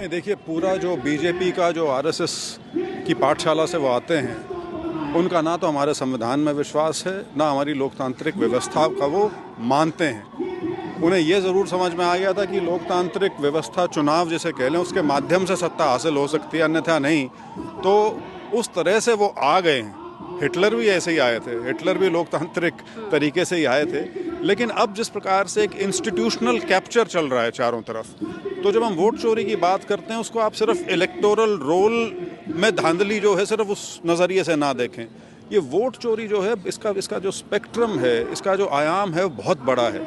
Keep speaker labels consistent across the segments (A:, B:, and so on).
A: नहीं, देखिए, पूरा जो बीजेपी का जो आरएसएस की पाठशाला से वो आते हैं, उनका ना तो हमारे संविधान में विश्वास है, ना हमारी लोकतांत्रिक व्यवस्था का वो मानते हैं। उन्हें ये ज़रूर समझ में आ गया था कि लोकतांत्रिक व्यवस्था, चुनाव जिसे कह लें, उसके माध्यम से सत्ता हासिल हो सकती है, अन्यथा नहीं। तो उस तरह से वो आ गए हैं। हिटलर भी ऐसे ही आए थे, हिटलर भी लोकतांत्रिक तरीके से ही आए थे। लेकिन अब जिस प्रकार से एक इंस्टीट्यूशनल कैप्चर चल रहा है चारों तरफ, तो जब हम वोट चोरी की बात करते हैं, उसको आप सिर्फ इलेक्टोरल रोल में धांधली जो है सिर्फ उस नज़रिए से ना देखें। ये वोट चोरी जो है, इसका जो स्पेक्ट्रम है, इसका जो आयाम है, वो बहुत बड़ा है।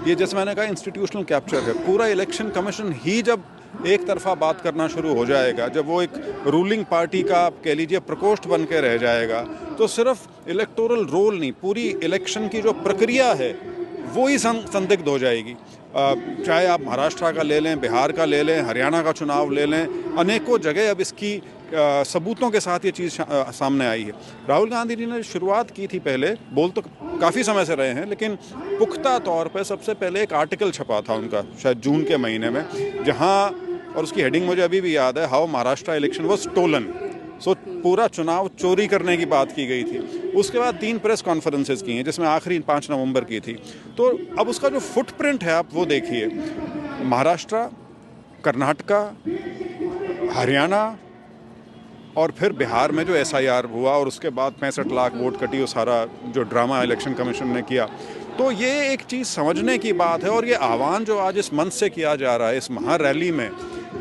A: ये जैसे मैंने कहा, इंस्टीट्यूशनल कैप्चर है। पूरा इलेक्शन कमीशन ही जब एक तरफा बात करना शुरू हो जाएगा, जब वो एक रूलिंग पार्टी का, आप कह लीजिए, प्रकोष्ठ बन के रह जाएगा, तो सिर्फ इलेक्टोरल रोल नहीं, पूरी इलेक्शन की जो प्रक्रिया है वो ही संदिग्ध हो जाएगी। चाहे आप महाराष्ट्र का ले लें, बिहार का ले लें, हरियाणा का चुनाव ले लें, अनेकों जगह अब इसकी सबूतों के साथ ये चीज़ सामने आई है। राहुल गांधी जी ने शुरुआत की थी, पहले बोल तो काफ़ी समय से रहे हैं, लेकिन पुख्ता तौर पे सबसे पहले एक आर्टिकल छपा था उनका, शायद जून के महीने में, जहां, और उसकी हेडिंग मुझे अभी भी याद है, how Maharashtra election was stolen. So पूरा चुनाव चोरी करने की बात की गई थी। उसके बाद 3 प्रेस कॉन्फ्रेंसेस की हैं, जिसमें आखिरी 5 नवंबर की थी। तो अब उसका जो फुटप्रिंट है, आप वो देखिए, महाराष्ट्र, कर्नाटका, हरियाणा और फिर बिहार में जो SIR हुआ, और उसके बाद 65 लाख वोट कटी, वो सारा जो ड्रामा इलेक्शन कमीशन ने किया। तो ये एक चीज़ समझने की बात है, और ये आह्वान जो आज इस मंच से किया जा रहा है, इस महारैली में,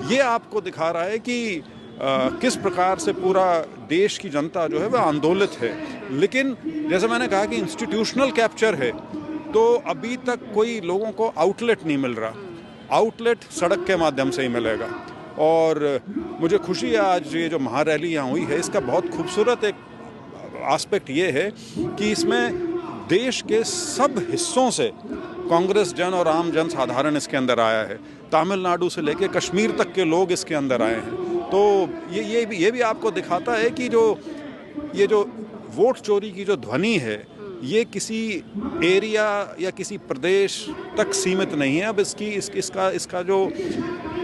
A: ये आपको दिखा रहा है कि किस प्रकार से पूरा देश की जनता जो है वह आंदोलित है। लेकिन जैसे मैंने कहा कि इंस्टीट्यूशनल कैप्चर है, तो अभी तक कोई लोगों को आउटलेट नहीं मिल रहा। आउटलेट सड़क के माध्यम से ही मिलेगा। और मुझे खुशी है, आज ये जो महारैली यहाँ हुई है, इसका बहुत खूबसूरत एक एस्पेक्ट ये है कि इसमें देश के सब हिस्सों से कांग्रेस जन और आम जन साधारण इसके अंदर आया है। तमिलनाडु से लेकर कश्मीर तक के लोग इसके अंदर आए हैं। तो ये भी आपको दिखाता है कि ये जो वोट चोरी की जो ध्वनि है, ये किसी एरिया या किसी प्रदेश तक सीमित नहीं है। अब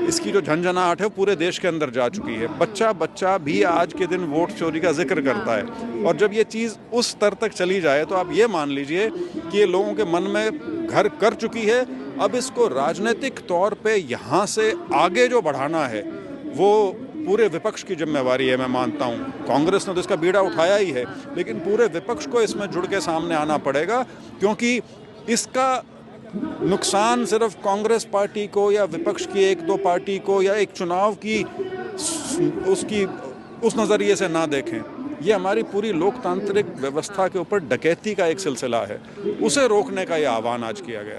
A: इसकी जो झंझनाहट है, पूरे देश के अंदर जा चुकी है। बच्चा भी आज के दिन वोट चोरी का जिक्र करता है। और जब ये चीज़ उस स्तर तक चली जाए, तो आप ये मान लीजिए कि ये लोगों के मन में घर कर चुकी है। अब इसको राजनीतिक तौर पे यहाँ से आगे जो बढ़ाना है, वो पूरे विपक्ष की जिम्मेवारी है। मैं मानता हूँ कांग्रेस ने तो इसका बीड़ा उठाया ही है, लेकिन पूरे विपक्ष को इसमें जुड़ के सामने आना पड़ेगा, क्योंकि इसका नुकसान सिर्फ कांग्रेस पार्टी को या विपक्ष की 1-2 पार्टी को या एक चुनाव की उस नज़रिए से ना देखें। ये हमारी पूरी लोकतांत्रिक व्यवस्था के ऊपर डकैती का एक सिलसिला है। उसे रोकने का ये आह्वान आज किया गया है।